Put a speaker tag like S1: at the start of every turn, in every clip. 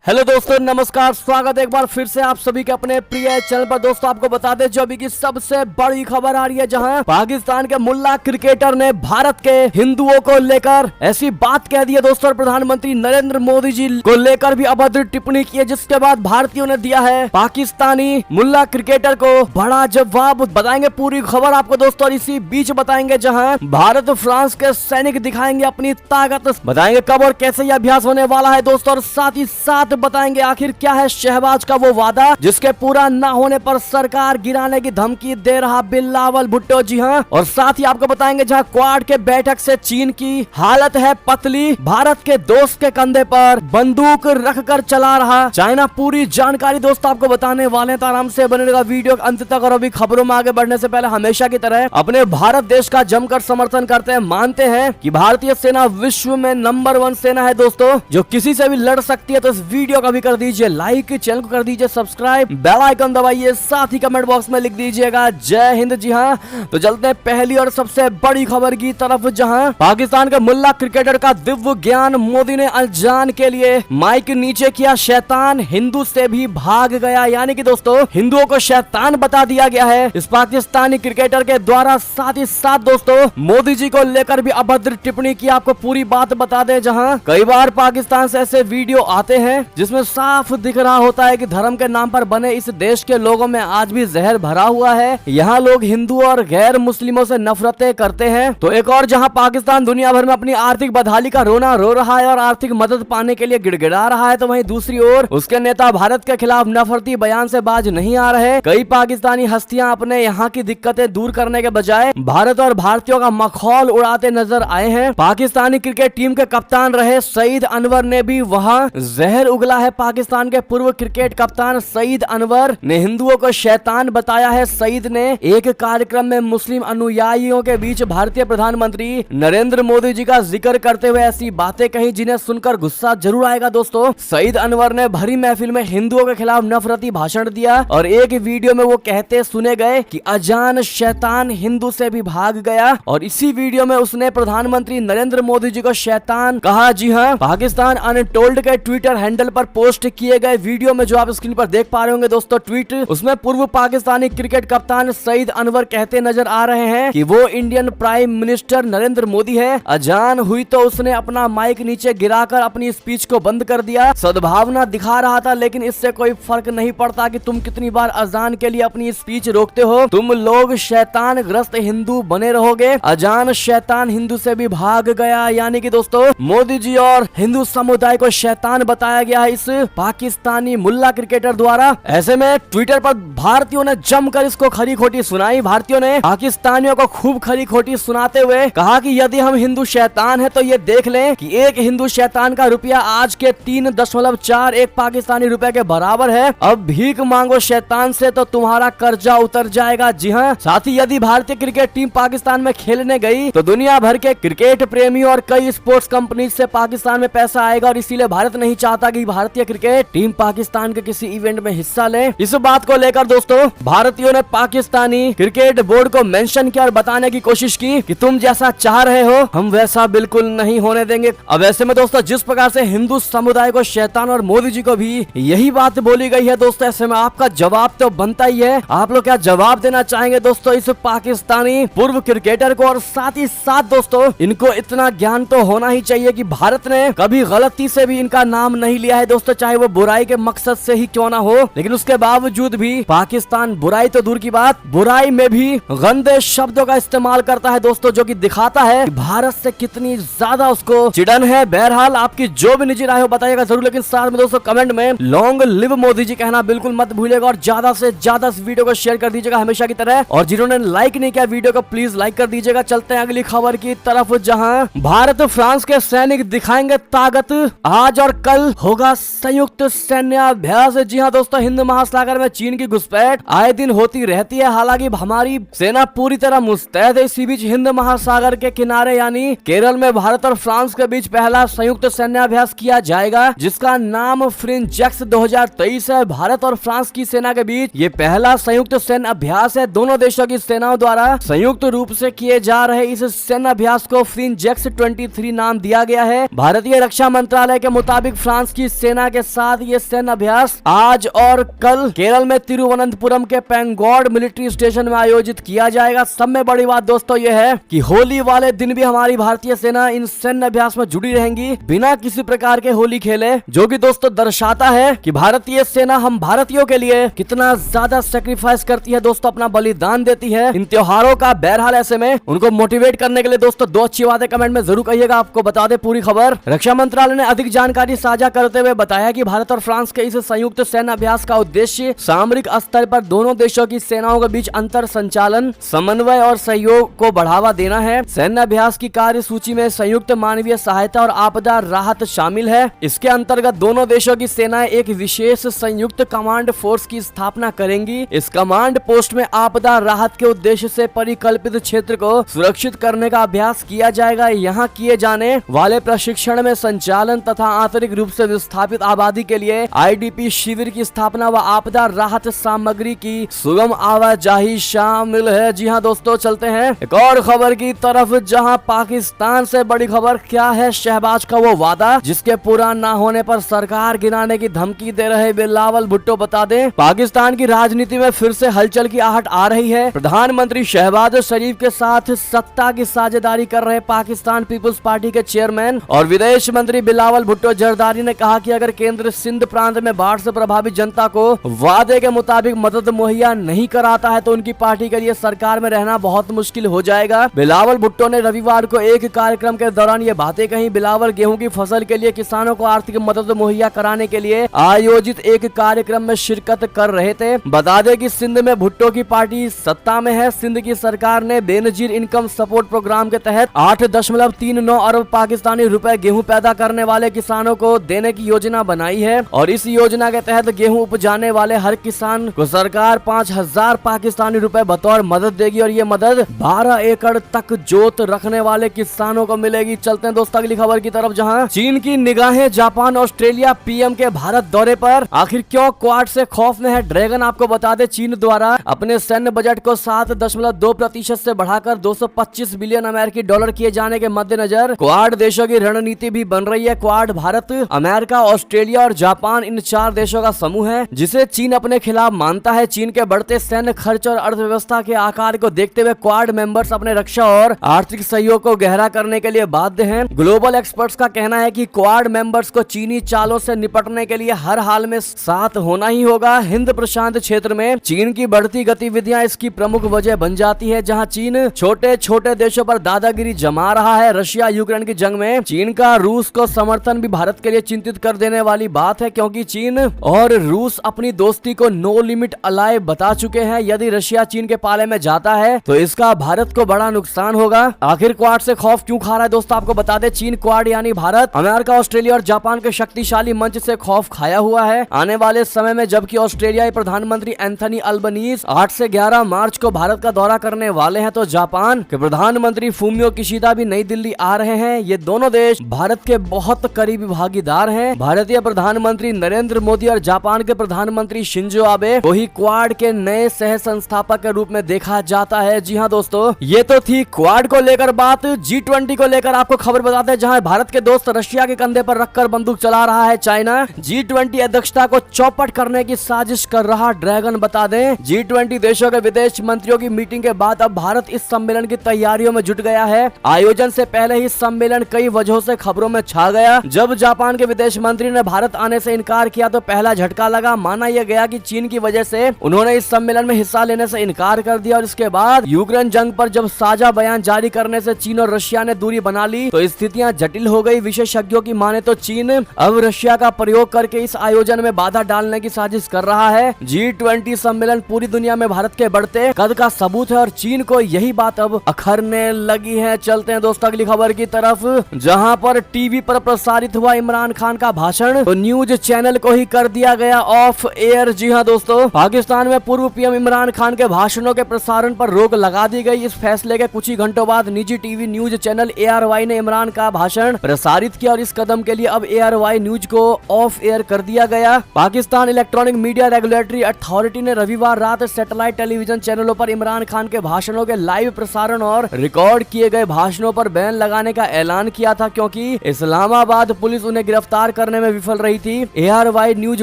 S1: Hello दोस्तों, नमस्कार, स्वागत है एक बार फिर से आप सभी के अपने प्रिय चैनल पर। दोस्तों आपको बता दें जो अभी की सबसे बड़ी खबर आ रही है, जहां पाकिस्तान के मुल्ला क्रिकेटर ने भारत के हिंदुओं को लेकर ऐसी बात कह दी है दोस्तों। प्रधानमंत्री नरेंद्र मोदी जी को लेकर भी अभद्र टिप्पणी की है, जिसके बाद भारतीयों ने दिया है पाकिस्तानी मुल्ला क्रिकेटर को बड़ा जवाब। बताएंगे पूरी खबर आपको दोस्तों, और इसी बीच बताएंगे जहाँ भारत फ्रांस के सैनिक दिखाएंगे अपनी ताकत। बताएंगे कब और कैसे यह अभ्यास होने वाला है दोस्तों, और साथ ही साथ बताएंगे आखिर क्या है शहबाज का वो वादा जिसके पूरा न होने पर सरकार गिराने की धमकी दे रहा बिलावल भुट्टो। जी हाँ, और साथ ही आपको बताएंगे जहां क्वाड के बैठक से चीन की हालत है पतली, भारत के दोस्त के कंधे पर बंदूक रखकर चला रहा चाइना। पूरी जानकारी दोस्तों आपको बताने वाले हैं, तो आराम से बनेगा वीडियो अंत तक। और अभी खबरों में आगे बढ़ने से पहले हमेशा की तरह अपने भारत देश का जमकर समर्थन करते हैं। मानते हैं कि भारतीय सेना विश्व में नंबर 1 सेना है दोस्तों, जो किसी से भी लड़ सकती है। तो इस वीडियो का भी कर दीजिए लाइक, चैनल को कर दीजिए सब्सक्राइब, बेल आइकन दबाइए, साथ ही कमेंट बॉक्स में लिख दीजिएगा जय हिंद। जी हाँ, तो चलते हैं पहली और सबसे बड़ी खबर की तरफ, जहां पाकिस्तान के मुल्ला क्रिकेटर का दिव्य ज्ञान मोदी ने अनजान के लिए माइक नीचे किया। शैतान हिंदू से भी भाग गया, यानी कि दोस्तों हिंदुओं को शैतान बता दिया गया है इस पाकिस्तानी क्रिकेटर के द्वारा। साथ ही साथ दोस्तों मोदी जी को लेकर भी अभद्र टिप्पणी की। आपको पूरी बात बता दें, जहां कई बार पाकिस्तान से ऐसे वीडियो आते हैं जिसमें साफ दिख रहा होता है कि धर्म के नाम पर बने इस देश के लोगों में आज भी जहर भरा हुआ है। यहाँ लोग हिंदू और गैर मुस्लिमों से नफरतें करते हैं। तो एक और जहाँ पाकिस्तान दुनिया भर में अपनी आर्थिक बदहाली का रोना रो रहा है और आर्थिक मदद पाने के लिए गिड़गिड़ा रहा है, तो वहीं दूसरी ओर उसके नेता भारत के खिलाफ नफरती बयान से बाज नहीं आ रहे। कई पाकिस्तानी हस्तियां अपने यहाँ की दिक्कतें दूर करने के बजाय भारत और भारतीयों का मखौल उड़ाते नजर आए हैं। पाकिस्तानी क्रिकेट टीम के कप्तान रहे सईद अनवर ने भी वहाँ जहर उगला है। पाकिस्तान के पूर्व क्रिकेट कप्तान सईद अनवर ने हिंदुओं को शैतान बताया है। सईद ने एक कार्यक्रम में मुस्लिम अनुयायियों के बीच भारतीय प्रधानमंत्री नरेंद्र मोदी जी का जिक्र करते हुए ऐसी बातें कही जिन्हें सुनकर गुस्सा जरूर आएगा दोस्तों। सईद अनवर ने भरी महफिल में हिंदुओं के खिलाफ नफरती भाषण दिया और एक वीडियो में वो कहते सुने गए कि अजान शैतान हिंदू से भी भाग गया, और इसी वीडियो में उसने प्रधानमंत्री नरेंद्र मोदी जी को शैतान कहा। जी हाँ, पाकिस्तान अनटोल्ड के ट्विटर हैंडल पर पोस्ट किए गए वीडियो में जो आप स्क्रीन पर देख पा रहे होंगे दोस्तों ट्वीट, उसमें पूर्व पाकिस्तानी क्रिकेट कप्तान सईद अनवर कहते नजर आ रहे हैं कि वो Indian prime minister Narendra Modi है। अजान हुई तो उसने अपना माइक नीचे गिराकर अपनी स्पीच को बंद कर दिया। सद्भावना दिखा रहा था, लेकिन इससे कोई फर्क नहीं पड़ता कि तुम कितनी बार अजान के लिए अपनी स्पीच रोकते हो। तुम लोग शैतान ग्रस्त हिंदू बने रहोगे। अजान शैतान हिंदू से भी भाग गया, यानी कि दोस्तों मोदी जी और हिंदू समुदाय को शैतान बताया गया है इस पाकिस्तानी मुल्ला क्रिकेटर द्वारा। ऐसे में ट्विटर पर भारतीयों ने जमकर इसको खरी खोटी सुनाई। भारतीयों ने पाकिस्तानियों को खूब खरी खोटी सुनाते हुए कहा कि यदि हम हिंदू शैतान है तो ये देख लें कि एक हिंदू शैतान का रुपया आज के 3.41 पाकिस्तानी रुपए के बराबर है। अब भीख मांगो शैतान से तो तुम्हारा कर्जा उतर जाएगा। जी हाँ, साथ ही यदि भारतीय क्रिकेट टीम पाकिस्तान में खेलने गई तो दुनिया भर के क्रिकेट प्रेमियों और कई स्पोर्ट्स कंपनी से पाकिस्तान में पैसा आएगा, और इसीलिए भारत नहीं चाहता कि भारतीय क्रिकेट टीम पाकिस्तान के किसी इवेंट में हिस्सा ले। इस बात को लेकर दोस्तों भारतीयों ने पाकिस्तानी क्रिकेट बोर्ड को मेंशन किया और बताने की कोशिश की कि तुम जैसा चाह रहे हो हम वैसा बिल्कुल नहीं होने देंगे। अब ऐसे में दोस्तों जिस प्रकार से हिंदू समुदाय को शैतान और मोदी जी को भी यही बात बोली गई है दोस्तों, ऐसे में आपका जवाब तो बनता ही है। आप लोग क्या जवाब देना चाहेंगे दोस्तों इस पाकिस्तानी पूर्व क्रिकेटर को? और साथ ही साथ दोस्तों इनको इतना ज्ञान तो होना ही चाहिए कि भारत ने कभी गलती से भी इनका नाम नहीं लिया है दोस्तों, चाहे वो बुराई के मकसद से ही क्यों ना हो। लेकिन उसके बावजूद भी पाकिस्तान बुराई तो दूर की बात, बुराई में भी गंदे शब्दों का इस्तेमाल करता है दोस्तों, जो कि दिखाता है कि भारत से कितनी ज्यादा उसको चिड़न है। बहरहाल आपकी जो भी निजी राय हो बताइएगा जरूर, लेकिन साथ में दोस्तों कमेंट में लॉन्ग लिव मोदी जी कहना बिल्कुल मत भूलिएगा, और ज्यादा से ज्यादा इस वीडियो को शेयर कर दीजिएगा हमेशा की तरह। और जिन्होंने लाइक नहीं किया वीडियो को प्लीज लाइक कर दीजिएगा। चलते हैं अगली खबर की तरफ, जहाँ भारत फ्रांस के सैनिक दिखाएंगे ताकत। आज और कल होगा संयुक्त सैन्याभ्यास। जी हाँ दोस्तों, हिंद महासागर में चीन की घुसपैठ आए दिन होती रहती है। हालांकि हमारी सेना पूरी तरह मुस्तैद है। इसी बीच हिंद महासागर के किनारे यानी केरल में भारत और फ्रांस के बीच पहला संयुक्त सैन्याभ्यास किया जाएगा, जिसका नाम फ्रिंजेक्स 2023 है। भारत और फ्रांस की सेना के बीच ये पहला संयुक्त सैन्य अभ्यास है। दोनों देशों की सेनाओं द्वारा संयुक्त रूप से किए जा रहे इस सैन्य अभ्यास को फ्रिंजेक्स 23 नाम दिया गया है। भारतीय रक्षा मंत्रालय के मुताबिक फ्रांस की सेना के साथ ये सैन्य अभ्यास आज और कल केरल में तिरुवनंतपुरम के पेंगोड मिलिट्री स्टेशन में आयोजित किया जाएगा। सब में बड़ी बात दोस्तों ये है कि होली वाले दिन भी हमारी भारतीय सेना इन सैन्य अभ्यास में जुड़ी रहेंगी बिना किसी प्रकार के होली खेले, जो कि दोस्तों दर्शाता है कि भारतीय सेना हम भारतीयों के लिए कितना ज्यादा सेक्रीफाइस करती है दोस्तों, अपना बलिदान देती है इन त्योहारों का। बहरहाल ऐसे में उनको मोटिवेट करने के लिए दोस्तों दो अच्छी बातें कमेंट में जरूर कहिएगा। आपको बता दे पूरी खबर। रक्षा मंत्रालय ने अधिक जानकारी साझा करते हुए बताया कि भारत और फ्रांस के इस संयुक्त सैन्य अभ्यास का उद्देश्य सामरिक स्तर पर दोनों देशों की सेनाओं के बीच अंतर संचालन, समन्वय और सहयोग को बढ़ावा देना है। सैन्य अभ्यास की कार्य सूची में संयुक्त मानवीय सहायता और आपदा राहत शामिल है। इसके अंतर्गत दोनों देशों की सेनाएं एक विशेष संयुक्त कमांड फोर्स की स्थापना करेंगी। इस कमांड पोस्ट में आपदा राहत के उद्देश्य से परिकल्पित क्षेत्र को सुरक्षित करने का अभ्यास किया जाएगा। यहाँ किए जाने वाले प्रशिक्षण में संचालन तथा आंतरिक रूप से विस्थापित आबादी के लिए आईडीपी शिविर की स्थापना व आपदा राहत सामग्री की सुगम आवाजाही शामिल है। जी हाँ दोस्तों, चलते हैं एक और खबर की तरफ, जहां पाकिस्तान से बड़ी खबर क्या है। शहबाज का वो वादा जिसके पूरा ना होने पर सरकार गिराने की धमकी दे रहे बिलावल भुट्टो बता दें, पाकिस्तान की राजनीति में फिर से हलचल की आहट आ रही है। प्रधानमंत्री शहबाज शरीफ के साथ सत्ता की साझेदारी कर रहे पाकिस्तान पीपुल्स पार्टी के चेयरमैन और विदेश मंत्री बिलावल भुट्टो जरदारी ने कहा कि अगर केंद्र सिंध प्रांत में बाढ़ से प्रभावित जनता को वादे के मुताबिक मदद मुहैया नहीं कराता है तो उनकी पार्टी के लिए सरकार में रहना बहुत मुश्किल हो जाएगा। बिलावल भुट्टो ने रविवार को एक कार्यक्रम के दौरान ये बातें कही। बिलावल गेहूं की फसल के लिए किसानों को आर्थिक मदद मुहैया कराने के लिए आयोजित एक कार्यक्रम में शिरकत कर रहे थे। बता दें कि सिंध में भुट्टो की पार्टी सत्ता में है। सिंध की सरकार ने बेनजीर इनकम सपोर्ट प्रोग्राम के तहत 8.39 अरब पाकिस्तानी रुपए गेहूं पैदा करने वाले किसानों को देने की योजना बनाई है और इस योजना के तहत गेहूं उपजाने वाले हर किसान को सरकार 5,000 पाकिस्तानी रुपए बतौर मदद देगी और ये मदद 12 एकड़ तक जोत रखने वाले किसानों को मिलेगी। चलते हैं दोस्तों अगली खबर की तरफ, जहां चीन की निगाहें जापान ऑस्ट्रेलिया पीएम के भारत दौरे पर। आखिर क्यों क्वाड से खौफ में है ड्रैगन, आपको बता दे चीन द्वारा अपने सैन्य बजट को 7.2% से बढ़ाकर 225 बिलियन अमेरिकी डॉलर किए जाने के मद्देनजर क्वाड देशों की रणनीति भी बन रही है। क्वाड भारत, अमेरिका, ऑस्ट्रेलिया और जापान इन 4 देशों का समूह है जिसे चीन अपने खिलाफ मानता है। चीन के बढ़ते सैन्य खर्च और अर्थव्यवस्था के आकार को देखते हुए क्वाड मेंबर्स अपने रक्षा और आर्थिक सहयोग को गहरा करने के लिए बाध्य हैं। ग्लोबल एक्सपर्ट्स का कहना है कि क्वाड मेंबर्स को चीनी चालों से निपटने के लिए हर हाल में साथ होना ही होगा। हिंद प्रशांत क्षेत्र में चीन की बढ़ती गतिविधियां इसकी प्रमुख वजह बन जाती है, जहां चीन छोटे छोटे देशों पर दादागिरी जमा रहा है। रशिया यूक्रेन की जंग में चीन का रूस को समर्थन भी भारत के लिए चिंतित कर देने वाली बात है, क्योंकि चीन और रूस अपनी दोस्ती को नो लिमिट अलाय बता चुके हैं। यदि रशिया चीन के पाले में जाता है तो इसका भारत को बड़ा नुकसान होगा। आखिर क्वाड से खौफ क्यों खा रहा है दोस्तों, आपको बता दें चीन क्वाड यानी भारत, अमेरिका, ऑस्ट्रेलिया और जापान के शक्तिशाली मंच से खौफ खाया हुआ है। आने वाले समय में जबकि ऑस्ट्रेलियाई प्रधानमंत्री एंथनी अल्बनीज 8 से 11 मार्च को भारत का दौरा करने वाले हैं तो जापान के प्रधानमंत्री फूमियो किशिदा भी नई दिल्ली आ रहे हैं। ये दोनों देश भारत के बहुत करीबी भागीदार हैं। भारतीय प्रधानमंत्री नरेंद्र मोदी और जापान के प्रधानमंत्री शिंजो आबे को ही क्वाड के नए सह संस्थापक के रूप में देखा जाता है। जी हाँ दोस्तों, ये तो थी क्वाड को लेकर बात। G20 को लेकर आपको खबर बताते हैं, जहां भारत के दोस्त रशिया के कंधे पर रखकर बंदूक चला रहा है चाइना। G20 अध्यक्षता को चौपट करने की साजिश कर रहा ड्रैगन, बता दें G20 देशों के विदेश मंत्रियों की मीटिंग के बाद अब भारत इस सम्मेलन की तैयारियों में जुट गया है। आयोजन से पहले ही सम्मेलन कई वजहों से खबरों में छा गया। जब जापान के विदेश मंत्री ने भारत आने से इनकार किया तो पहला झटका लगा। माना यह गया कि चीन की वजह से उन्होंने इस सम्मेलन में हिस्सा लेने से इनकार कर दिया और इसके बाद यूक्रेन जंग पर जब साझा बयान जारी करने से चीन और रशिया ने दूरी बना ली तो स्थितियां जटिल हो गई। विशेषज्ञों की माने तो चीन अब रशिया का प्रयोग करके इस आयोजन में बाधा डालने की साजिश कर रहा है। G20 सम्मेलन पूरी दुनिया में भारत के बढ़ते कद का सबूत है और चीन को यही बात अब अखरने लगी है। चलते हैं दोस्तों अगली खबर की तरफ, जहां पर टीवी पर प्रसारित हुआ इमरान खान का भाषण तो न्यूज चैनल को ही कर दिया गया ऑफ एयर। जी हां दोस्तों, पाकिस्तान में पूर्व पीएम इमरान खान के भाषणों के प्रसारण पर रोक लगा दी गई। इस फैसले के कुछ ही घंटों बाद निजी टीवी न्यूज चैनल ARY ने इमरान का भाषण प्रसारित किया और इस कदम के लिए अब ARY न्यूज को ऑफ एयर कर दिया गया। Pakistan electronic media regulatory authority ने रविवार रात सैटेलाइट टेलीविजन चैनलों पर इमरान खान के भाषणों के लाइव प्रसारण और रिकॉर्ड किए गए भाषणों पर बैन लगाने का ऐलान किया था, क्योंकि इस्लामाबाद पुलिस उन्हें गिरफ्तार करने में विफल रही थी। ARY न्यूज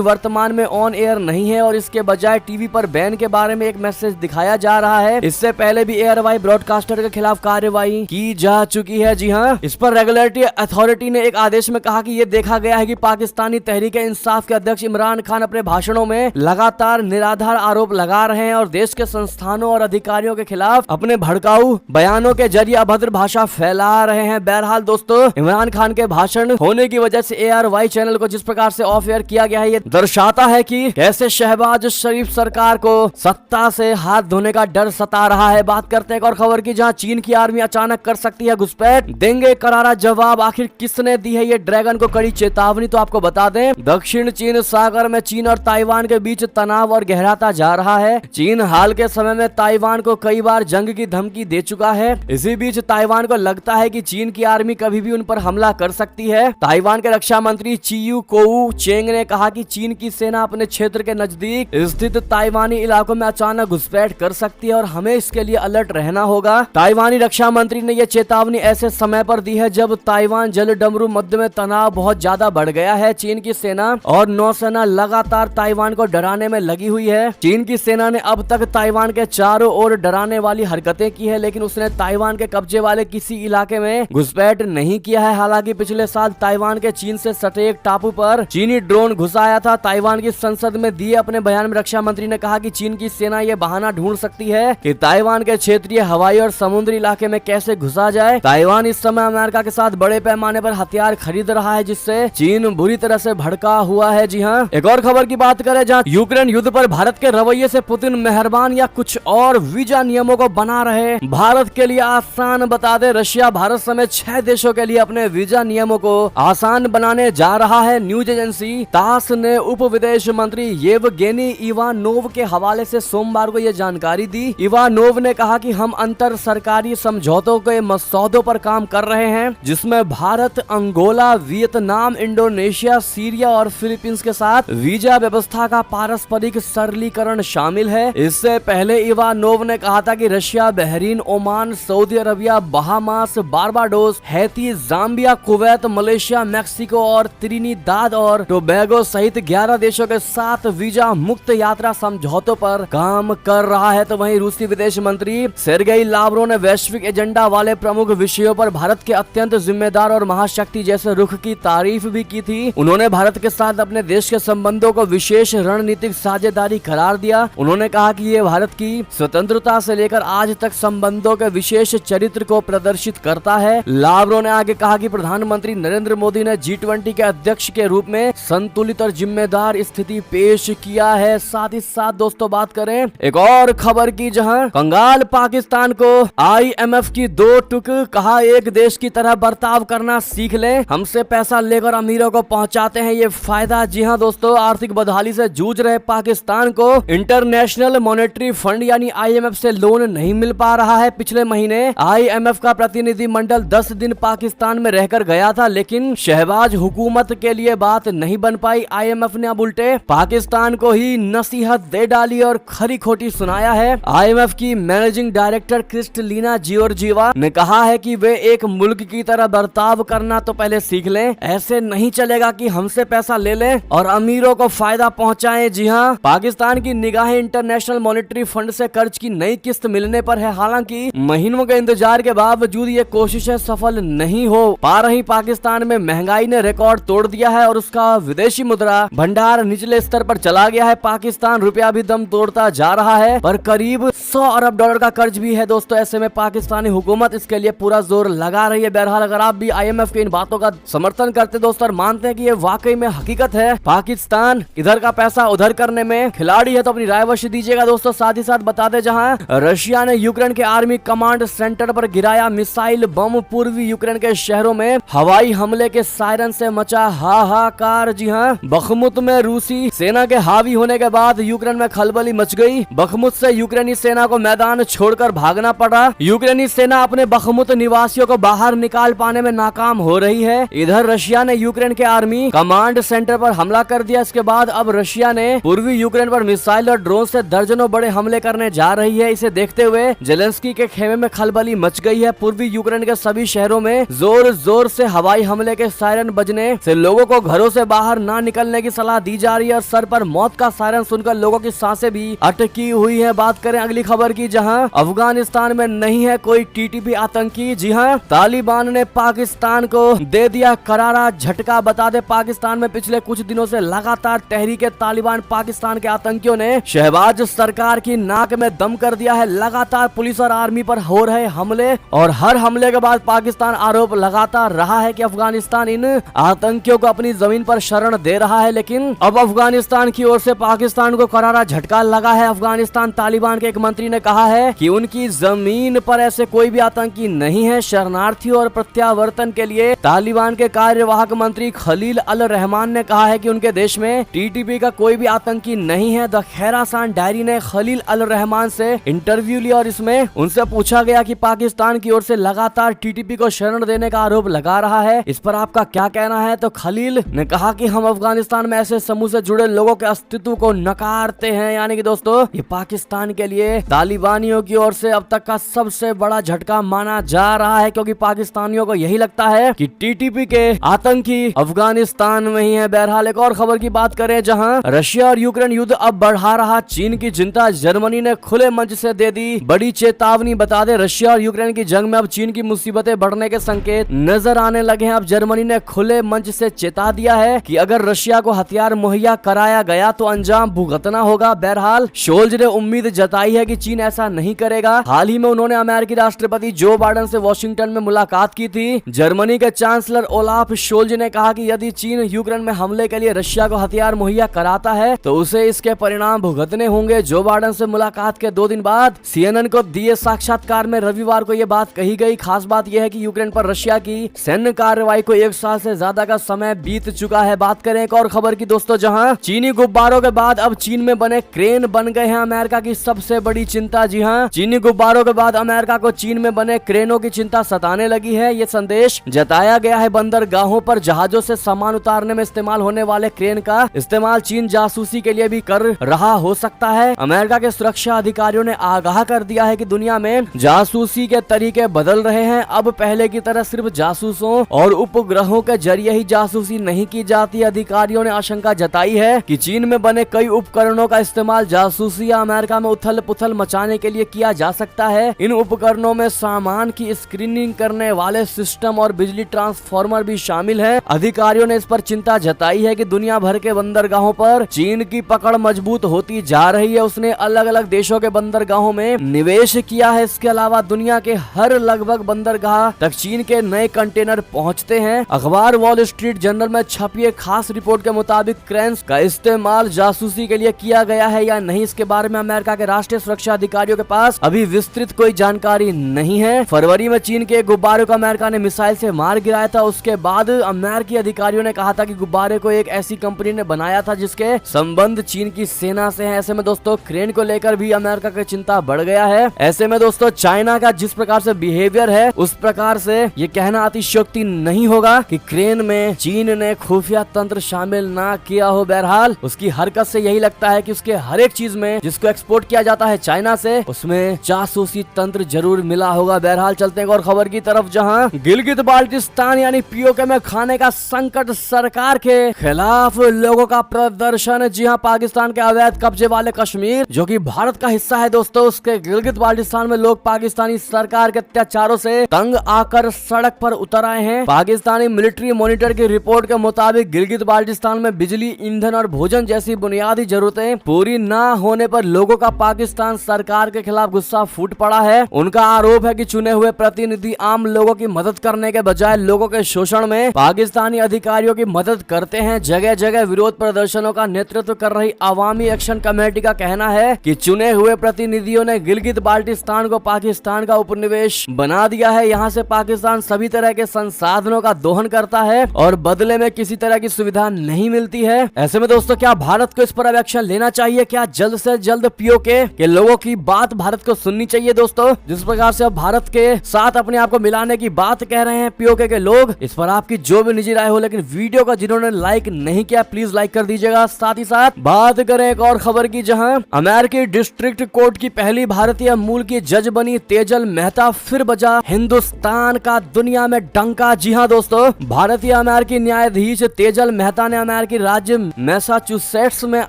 S1: वर्तमान में ऑन एयर नहीं है और इसके बजाय टीवी पर बैन के बारे में एक मैसेज दिखाया जा रहा है। इससे पहले भी ARY ब्रॉडकास्टर के खिलाफ कार्यवाही की जा चुकी है। जी हाँ, इस पर रेगुलेटरी अथॉरिटी ने एक आदेश में कहा कि ये देखा गया है कि पाकिस्तानी तहरीक इंसाफ के अध्यक्ष इमरान खान अपने भाषणों में लगातार निराधार आरोप लगा रहे हैं और देश के संस्थानों और अधिकारियों के खिलाफ अपने भड़काऊ बयानों के जरिए अभद्र भाषा फैला रहे हैं। बहरहाल दोस्तों, इमरान खान के भाषण होने की वजह से ARY चैनल को जिस प्रकार से ऑफ एयर किया गया है, ये दर्शाता है कि कैसे शहबाज शरीफ सरकार को सत्ता से हाथ धोने का डर सता रहा है। बात करते हैं एक और खबर की, जहां चीन की आर्मी अचानक कर सकती है घुसपैठ, देंगे करारा जवाब। आखिर किसने दी है ये ड्रैगन को कड़ी चेतावनी? तो आपको बता दें, दक्षिण चीन सागर में चीन और ताइवान के बीच तनाव और गहराता जा रहा है। चीन हाल के समय में ताइवान को कई बार जंग की धमकी दे चुका है। इसी बीच ताइवान को लगता है कि चीन की आर्मी कभी भी उन पर हमला कर सकती है। ताइवान के रक्षा मंत्री चियू कोऊ चेंग ने कहा कि चीन की सेना अपने क्षेत्र के नजदीक स्थित ताइवानी इलाकों में अचानक घुसपैठ कर सकती है और हमें इसके लिए अलर्ट रहना होगा। ताइवानी रक्षा मंत्री ने यह चेतावनी ऐसे समय पर दी है जब ताइवान जल डमरू मध्य में तनाव बहुत ज्यादा बढ़ गया है। चीन की सेना और नौसेना लगातार ताइवान को डराने में लगी हुई है। चीन की सेना ने अब तक ताइवान के चारों ओर डराने वाली हरकतें की है, लेकिन उसने ताइवान के कब्जे वाले किसी इलाके में घुसपैठ नहीं किया है। हालांकि पिछले साल ताइवान के चीन से सटे एक टापू पर चीनी ड्रोन घुस आया था। ताइवान की संसद में दिए अपने बयान में रक्षा मंत्री ने कहा कि चीन की सेना ये बहाना ढूंढ सकती है कि ताइवान के क्षेत्रीय हवाई और समुद्री इलाके में कैसे घुसा जाए। ताइवान इस समय अमेरिका के साथ बड़े पैमाने पर हथियार खरीद रहा है, जिससे चीन बुरी तरह से भड़का हुआ है। जी हाँ, एक और खबर की बात करें, जहाँ यूक्रेन युद्ध पर भारत के रवैये से पुतिन मेहरबान या कुछ और वीजा नियमों को बना रहे। भारत के लिए आसान बता दे, रशिया भारत समेत 6 देशों के लिए अपने वीजा नियमों को आसान बनाने जा रहा है। न्यूज एजेंसी तास ने उप विदेश मंत्री येवगेनी इवानोव के हवाले से सोमवार को यह जानकारी दी। इवानोव ने कहा कि हम अंतर सरकारी समझौतों के मसौदों पर काम कर रहे हैं, जिसमें Bharat, Angola, Vietnam, Indonesia, Syria और फिलीपींस के साथ वीजा व्यवस्था का पारस्परिक सरलीकरण शामिल है। इससे पहले इवानोव ने कहा था कि Russia, Bahrain, Oman, Saudi Arabia, Bahamas, Barbados, Haiti, Zambia, Kuwait, Malaysia, Mexico और त्रिनिदाद और टोबैगो सहित 11 देशों के साथ वीजा मुक्त यात्रा समझौतों पर काम कर रहा है। तो वहीं रूसी विदेश मंत्री सेर्गेई लावरोव ने वैश्विक एजेंडा वाले प्रमुख विषयों पर भारत के अत्यंत जिम्मेदार और महाशक्ति जैसे रुख की तारीफ भी की थी। उन्होंने भारत के साथ अपने देश के संबंधों को विशेष रणनीतिक साझेदारी करार दिया। उन्होंने कहा कि ये भारत की स्वतंत्रता से लेकर आज तक संबंधों के विशेष चरित्र को प्रदर्शित करता है। लावरोव ने आगे कहा कि प्रधानमंत्री नरेंद्र मोदी ने G20 के अध्यक्ष के रूप में संतुलित और जिम्मेदार स्थिति पेश किया है। साथ ही साथ दोस्तों बात करें एक और खबर की, जहां कंगाल पाकिस्तान को IMF की 2 टुक, कहा एक देश की तरह बर्ताव करना सीख लें, हमसे पैसा लेकर अमीरों को पहुंचाते हैं ये फायदा। जी हां दोस्तों, आर्थिक बदहाली से जूझ रहे पाकिस्तान को इंटरनेशनल मॉनेटरी फंड यानी IMF से लोन नहीं मिल पा रहा है। पिछले महीने IMF का प्रतिनिधि मंडल 10 दिन पाकिस्तान में रहकर गया था, लेकिन शहबाज हुकूमत के लिए बात नहीं बन पाई। IMF ने अब उल्टे पाकिस्तान को ही नसीहत दे डाली और खरी खोटी सुनाया है। IMF की मैनेजिंग डायरेक्टर क्रिस्टलीना जियोर्जीवा ने कहा है कि वे एक मुल्क की तरह बर्ताव करना तो पहले सीख लें। ऐसे नहीं चलेगा कि हमसे पैसा ले लें और अमीरों को फायदा पहुंचाएं। जी हां, पाकिस्तान की निगाहें इंटरनेशनल मॉनेटरी फंड से कर्ज की नई किस्त मिलने पर है। हालांकि महीनों के इंतजार के बावजूद ये कोशिशें सफल नहीं हो पा रही। पाकिस्तान में महंगाई ने रिकॉर्ड तोड़ दिया है और उसका विदेशी मुद्रा भंडार निचले स्तर पर चला गया है। पाकिस्तान रुपया भी दम तोड़ता जा रहा है, पर करीब 100 अरब डॉलर का कर्ज भी है दोस्तों। ऐसे में पाकिस्तानी हुकूमत इसके लिए पूरा जोर लगा रही है। बहरहाल अगर आप भी IMF की इन बातों का समर्थन करते दोस्तों और मानते हैं कि ये वाकई में हकीकत है, पाकिस्तान इधर का पैसा उधर करने में खिलाड़ी है, तो अपनी राय अवश्य दीजिएगा दोस्तों। साथ ही साथ बता दें, जहां रशिया ने यूक्रेन के आर्मी कमांड सेंटर पर गिराया मिसाइल बम, पूर्वी यूक्रेन के शहरों में हवाई हमले के सायरन से मचा हाहाकार। जी हाँ, बखमुत में रूसी सेना के हावी होने के बाद यूक्रेन में खलबली मच गई। बखमुत से यूक्रेनी सेना को मैदान छोड़कर भागना पड़ा। यूक्रेनी सेना अपने बखमुत निवासियों को बाहर निकाल पाने में नाकाम हो रही है। इधर रशिया ने यूक्रेन के आर्मी कमांड सेंटर पर हमला कर दिया। इसके बाद अब रशिया ने पूर्वी यूक्रेन पर मिसाइल और ड्रोन से दर्जनों बड़े हमले करने जा रही है। इसे देखते हुए जेलेंस्की के खेमे में खलबली मच गई है। पूर्वी यूक्रेन के सभी शहरों में जोर जोर से हवाई हमले के सायरन बजने से लोगों को घरों से बाहर ना निकलने की सलाह दी जा रही है और सर पर मौत का सायरन सुनकर लोगों की सांसें भी अटकी हुई है। बात करें अगली खबर की, जहां अफगानिस्तान में नहीं है कोई टीटीपी आतंकी। जी हां, तालिबान ने पाकिस्तान को दे दिया करारा झटका। बता दे, पाकिस्तान में पिछले कुछ दिनों से लगातार तहरीके तालिबान पाकिस्तान के आतंकियों ने शहबाज सरकार की नाक में दम कर दिया है। लगातार पुलिस और आर्मी पर हो रहे हमले और हर हमले के बाद पाकिस्तान आरोप लगातार रहा है कि अफगानिस्तान इन आतंकियों को अपनी जमीन पर शरण दे रहा है। लेकिन अब अफगानिस्तान की ओर से पाकिस्तान को करारा झटका लगा है। अफगानिस्तान तालिबान के एक मंत्री ने कहा है कि उनकी जमीन पर ऐसे कोई भी आतंकी नहीं है। शरणार्थियों और प्रत्यावर्तन के लिए तालिबान के कार्यवाहक मंत्री खलील अल रहमान ने कहा है कि उनके देश में टीटीपी का कोई भी आतंकी नहीं है। द खैरासान डायरी ने खलील अल रहमान से इंटरव्यू लिया और इसमें उनसे पूछा गया कि पाकिस्तान की ओर से लगातार टीटीपी को शरण देने का आरोप लगा रहा है, इस पर आपका क्या कहना है। तो खलील ने कहा कि हम अफगानिस्तान में ऐसे समूह से जुड़े लोगों के अस्तित्व को नकारते हैं। यानी कि दोस्तों, ये पाकिस्तान के लिए तालिबानियों की ओर से अब तक का सबसे बड़ा झटका माना जा रहा है, क्योंकि पाकिस्तानियों को यही लगता है कि टीटीपी के आतंकी अफगानिस्तान में ही है। बहरहाल एक और खबर की बात करें, जहां रशिया और यूक्रेन युद्ध अब बढ़ा रहा चीन की चिंता। जर्मनी ने खुले मंच से दे दी बड़ी चेतावनी। बता दें, रशिया और यूक्रेन की जंग में अब चीन की मुसीबतें बढ़ने के संकेत नजर आने लगे हैं। अब जर्मनी ने खुले मंच से चेता दिया है कि अगर रशिया को हथियार मुहैया कराया गया तो अंजाम भुगतना होगा। बहरहाल शोल्ज ने उम्मीद जताई है कि चीन ऐसा नहीं करेगा। हाल ही में उन्होंने अमेरिकी राष्ट्रपति जो बाइडेन से वॉशिंगटन में मुलाकात की थी। जर्मनी के चांसलर ओलाफ शोल्ज ने कहा कि यदि चीन यूक्रेन में हमले के लिए रशिया को हथियार मुहैया कराता है तो उसे इसके परिणाम भुगतने होंगे। जो बाइडेन से मुलाकात के 2 दिन बाद CNN को दिए साक्षात्कार में रविवार को यह बात कही गई। खास बात यह है कि यूक्रेन पर रशिया की सैन्य कार्रवाई को 1 साल से ज्यादा का समय बीत चुका है। बात करें एक और खबर की दोस्तों, जहां चीनी गुब्बारों के बाद अब चीन में बने क्रेन बन गए हैं अमेरिका की सबसे बड़ी चिंता। जी हां, चीनी गुब्बारों के बाद अमेरिका को चीन में बने क्रेनों की चिंता सताने लगी है। ये संदेश जताया गया है बंदरगाहों पर जहाजों से सामान उतारने में इस्तेमाल होने वाले क्रेन का इस्तेमाल चीन जासूसी के लिए भी कर रहा हो सकता है। अमेरिका के सुरक्षा अधिकारियों ने आगाह कर दिया है कि दुनिया में जासूसी के तरीके बदल रहे हैं। अब पहले की तरह सिर्फ जासूसों और उपग्रहों के जरिए ही जासूसी नहीं की जाती। अधिकारियों ने आशंका जताई है कि चीन में बने कई उपकरणों का इस्तेमाल जासूसी या अमेरिका में उथल पुथल मचाने के लिए किया जा सकता है। इन उपकरणों में सामान की स्क्रीनिंग करने वाले सिस्टम और बिजली ट्रांसफार्मर भी शामिल है। अधिकारियों ने इस पर चिंता जताई है कि दुनिया भर के बंदरगाहों पर चीन की पकड़ मजबूत होती जा रही है। उसने अलग अलग देशों के बंदरगाहों में निवेश किया है। इसके अलावा दुनिया के हर लगभग बंदरगाह तक चीन के नए कंटेनर पहुंचते हैं। अखबार वॉल स्ट्रीट जर्नल में छपी एक खास रिपोर्ट के मुताबिक क्रेन्स का इस्तेमाल जासूसी के लिए किया गया है या नहीं, इसके बारे में अमेरिका के राष्ट्रीय सुरक्षा अधिकारियों के पास अभी विस्तृत कोई जानकारी नहीं है। फरवरी में चीन के गुब्बारे को अमेरिका ने मिसाइल से मार गिराया था। उसके बाद अमेरिकी अधिकारियों ने कहा था कि गुब्बारे को एक ऐसी कंपनी ने बनाया था जिसके संबंध चीन की सेना से हैं। ऐसे में दोस्तों, क्रेन को लेकर भी अमेरिका की चिंता बढ़ गया है। ऐसे में दोस्तों, चाइना का जिस प्रकार से बिहेवियर है उस प्रकार से ये कहना अतिशयोक्ति नहीं होगा कि क्रेन में चीन ने खुफिया तंत्र शामिल ना किया हो। बहरहाल उसकी हरकत से यही लगता है कि उसके हर एक चीज में जिसको एक्सपोर्ट किया जाता है चाइना से, उसमें जासूसी तंत्र जरूर मिला होगा। बहरहाल चलते हैं और खबर की तरफ, जहां गिलगित बाल्टिस्तान यानी पीओके में खाने का संकट, सरकार के खिलाफ लोगों का प्रदर्शन। जी हां, पाकिस्तान के अवैध कब्जे वाले कश्मीर जो कि भारत का हिस्सा है दोस्तों, उसके गिलगित बाल्टिस्तान में लोग पाकिस्तानी सरकार के अत्याचारों से तंग आकर सड़क पर उतर आए हैं। पाकिस्तानी मिलिट्री मॉनिटर की रिपोर्ट के मुताबिक गिलगित बाल्टिस्तान में बिजली, ईंधन और भोजन जैसी बुनियादी जरूरतें पूरी न होने पर लोगों का पाकिस्तान सरकार के खिलाफ गुस्सा फूट पड़ा है। उनका आरोप है कि चुने हुए प्रतिनिधि आम लोगों की मदद करने के बजाय लोगों के शोषण में पाकिस्तानी अधिकारियों की मदद करते हैं। जगह जगह विरोध प्रदर्शनों का नेतृत्व कर रही अवामी एक्शन कमेटी का कहना है कि चुने हुए प्रतिनिधियों ने गिलगित बाल्टिस्तान को पाकिस्तान का उपनिवेश बना दिया है। यहाँ से पाकिस्तान सभी तरह के संसाधनों का दोहन करता है और बदले में किसी तरह की सुविधा नहीं मिलती है। ऐसे में दोस्तों, क्या भारत को इस पर अब एक्शन लेना चाहिए? क्या जल्द से जल्द पीओके के लोगों की बात भारत को सुननी चाहिए? दोस्तों, जिस प्रकार से अब भारत के साथ अपने आप को मिलाने की बात कह रहे हैं पीओके के लोग, इस पर आपकी जो भी निजी राय हो, लेकिन वीडियो का जिन्होंने लाइक नहीं किया प्लीज लाइक कर दीजिएगा। साथ ही साथ बात करें एक और खबर की, जहां अमेरिकी डिस्ट्रिक्ट कोर्ट की पहली भारतीय मूल की जज बनी तेजल मेहता फिर बजा हिंदुस्तान का दुनिया में डंका। जी हां दोस्तों, भारतीय अमेरिकी न्यायाधीश तेजल मेहता ने अमेरिकी राज्य मैसाचुसेट्स में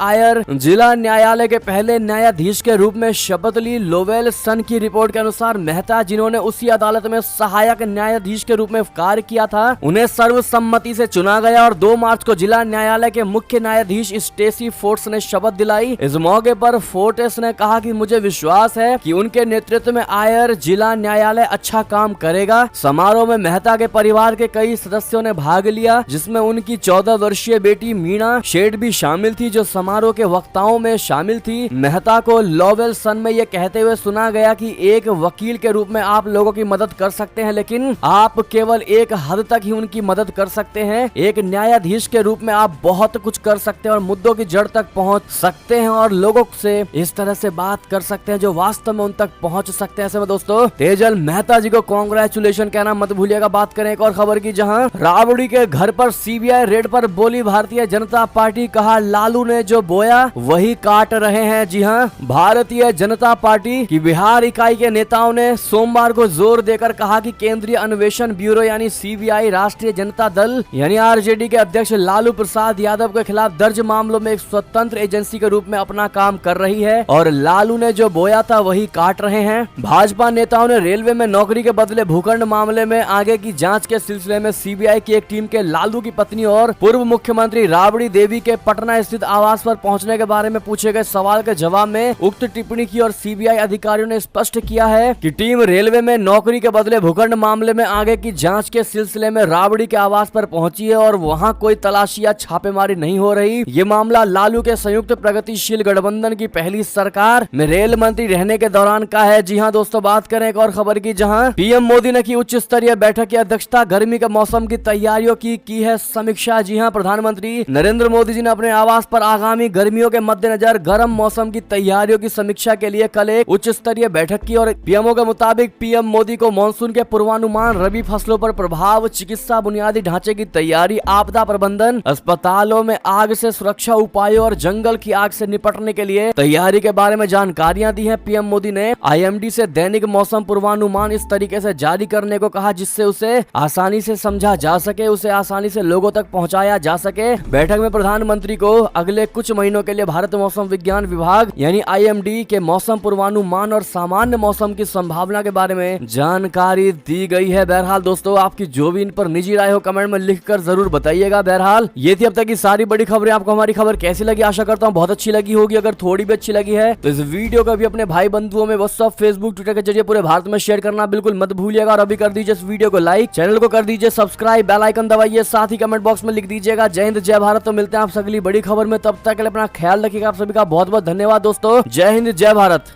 S1: आयर जिला न्यायालय के पहले न्यायाधीश के रूप में शपथ ली। लोवेल सन की रिपोर्ट के अनुसार मेहता, जिन्होंने उसी अदालत में सहायक न्यायाधीश के रूप में कार्य किया था, उन्हें सर्वसम्मति से चुना गया और 2 मार्च को जिला न्यायालय के मुख्य न्यायाधीश स्टेसी फोर्ट्स ने शपथ दिलाई। इस मौके पर फोर्ट्स ने कहा कि मुझे विश्वास है कि उनके नेतृत्व में आयर जिला न्यायालय अच्छा काम करेगा। समारोह में मेहता के परिवार के कई सदस्यों ने भाग लिया, जिसमें उनकी 14 वर्षीय बेटी मीना शेठ भी शामिल थी, जो समारोह के वक्ताओं में शामिल थी। मेहता को लोवेल सन में यह कहते हुए सुना गया कि एक वकील के रूप में आप लोगों की मदद कर सकते हैं, लेकिन आप केवल एक हद तक ही उनकी मदद कर सकते हैं। एक न्यायाधीश के रूप में आप बहुत कुछ कर सकते हैं और मुद्दों की जड़ तक पहुंच सकते हैं और लोगों से इस तरह से बात कर सकते हैं जो वास्तव में उन तक पहुंच सकते हैं। ऐसे में दोस्तों तेजल मेहता जी को कांग्रेचुलेशन कहना मत भूलिएगा। बात करें एक और खबर की, जहां राबड़ी के घर पर सीबीआई रेड पर बोली भारतीय जनता पार्टी, कहा लालू ने जो बोया वही काट रहे हैं। जी हां, भारतीय जनता पार्टी की बिहार इकाई के नेताओं ने सोमवार को जोर देकर कहा कि केंद्रीय अन्वेषण ब्यूरो यानी सीबीआई राष्ट्रीय जनता दल यानी आरजेडी के अध्यक्ष लालू प्रसाद यादव के खिलाफ दर्ज मामलों में एक स्वतंत्र एजेंसी के रूप में अपना काम कर रही है और लालू ने जो बोया था वही काट रहे हैं। भाजपा नेताओं ने रेलवे में नौकरी के बदले भूखंड मामले में आगे की जांच के सिलसिले में सीबीआई की एक टीम के लालू की पत्नी और पूर्व मुख्यमंत्री राबड़ी देवी के पटना स्थित आवास पर पहुंचने के बारे में पूछे गए सवाल के जवाब में उक्त टिप्पणी की और सीबीआई अधिकारियों ने स्पष्ट किया है कि टीम रेलवे में नौकरी के बदले भूखंड मामले में आगे की जांच के सिलसिले में राबड़ी के आवास पर पहुंची है और वहां कोई तलाशी या छापेमारी नहीं हो रही। ये मामला लालू के संयुक्त प्रगतिशील गठबंधन की पहली सरकार में रेल मंत्री रहने के दौरान का है। जी हां दोस्तों, बात करें एक और खबर की, जहां पीएम मोदी ने की उच्च स्तरीय बैठक की अध्यक्षता, गर्मी के मौसम की तैयारियों की है समीक्षा। जी हां, प्रधानमंत्री नरेंद्र मोदी जी ने अपने आवास पर आगामी गर्मियों के मद्देनजर गर्म मौसम की तैयारियों की समीक्षा के लिए कल एक उच्च स्तरीय बैठक की और पीएमओ के मुताबिक पीएम मोदी को मानसून के पूर्वानुमान, रबी फसलों पर प्रभाव, चिकित्सा बुनियादी ढांचे की तैयारी, आपदा प्रबंधन, अस्पतालों में आग से सुरक्षा उपायों और जंगल की आग से निपटने के लिए तैयारी के बारे में जानकारियां दी हैं। पीएम मोदी ने आईएमडी से दैनिक मौसम पूर्वानुमान इस तरीके से जारी करने को कहा जिससे उसे आसानी से समझा जा सके, उसे आसानी से लोगों तक पहुंचाया जा सके। बैठक में प्रधानमंत्री को अगले कुछ महीनों के लिए भारत मौसम विज्ञान विभाग यानी आईएमडी के मौसम पूर्वानुमान और सामान्य मौसम की संभावना के बारे में जानकारी दी गई है। बहरहाल दोस्तों, आपकी जो भी इन पर निजी राय हो कमेंट में लिखकर जरूर बताइएगा। बहरहाल ये थी अब तक की सारी बड़ी खबरें। आपको हमारी खबर कैसी लगी? आशा करता हूँ बहुत अच्छी लगी होगी। अगर थोड़ी भी अच्छी लगी है तो इस वीडियो को भी अपने भाई बंधुओं में व्हाट्सएप, फेसबुक, ट्विटर के जरिए पूरे भारत में शेयर करना बिल्कुल मत भूलिएगा। और अभी कर दीजिए इस वीडियो को लाइक, चैनल को कर दीजिए सब्सक्राइब, बेल आइकन दबाइए, साथ ही कमेंट बॉक्स में लिख दीजिएगा जय हिंद जय भारत। तो मिलते हैं आप अगली बड़ी खबर में, तब तक के लिए अपना ख्याल रखिएगा। आप सभी का बहुत बहुत धन्यवाद दोस्तों। जय हिंद जय भारत।